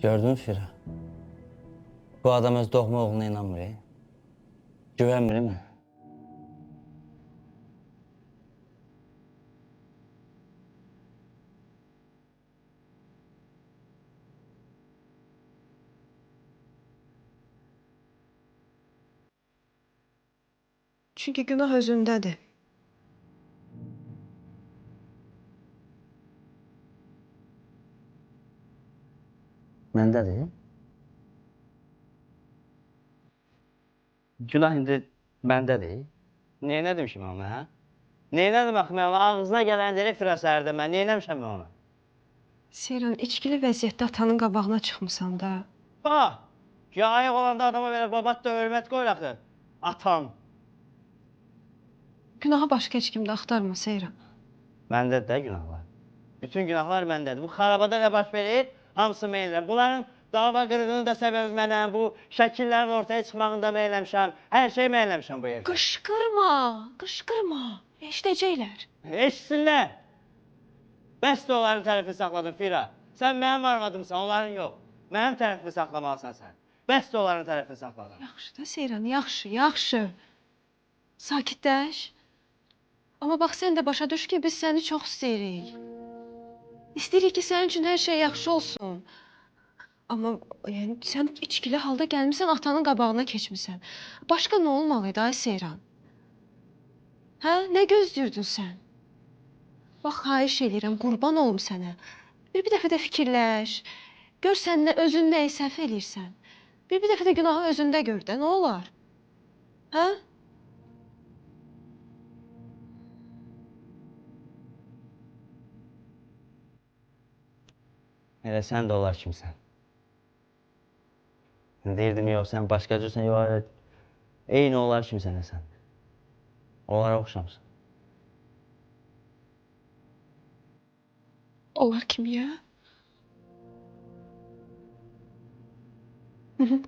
Gördün mü Fira? Bu adam öz doğma oğluna inanmır. Güvenmir mi? Çünkü günah özündədir. Məndədir. Günah indi məndədir. Neynədim ki mən ona, hə? Neynədim axı mən ona? Ağzına gələn deyir Fira səhərdə mən. Neynəmişəm mən ona? Seyran, içkili vəziyyətdə atanın qabağına çıxmısan da. Bax! Yayıq olanda adama belə babat da hörmət qoyur axı. Atam. Günahı başqa heç kimdə axtarma Seyran. Məndədir də günahlar. Bütün günahlar məndədir. Bu xarabada nə baş verir? Hamısı mən edirəm. Bunların dava qırığının da səbəbi mənəm. Bu şəkillərin ortaya çıxmağını da mən eləmişəm. Hər şey mən eləmişəm bu evdə. Qışqırma, qışqırma. Eşidəcəklər. Eşitsinlər. Bəs də onların tərəfini saxladın Fira. Sən mənim arvadımsan, onların yox. Mənim tərəfimi saxlamalısan sən. Bəs də onların tərəfini saxladın. Yaxşı da Seyran, yaxşı, yaxşı. Sakitləş. Amma bax sən də başa düş ki, biz səni çox istəyirik. İstəyirik ki, sənin üçün hər şey yaxşı olsun. Amma yəni sən içkili halda gəlmisən, atanın qabağına keçmisən. Başqa nə olmalıydı ay Seyran? Hə? Nə gözləyirdin sən? Bax, xahiş eləyirəm, qurban olum sənə. Bir dəfə də fikirləş. Gör sən özün nəyi səhv eləyirsən. Bir dəfə də günahı özündə gör də, nə olar? Hə? Elə sən də olar kimsən. Deyirdim, yox, sən başqa cürsən, yox, eyni olar kimsən sən. Onlara oxşamsın. Olar kim ya? Hı hı.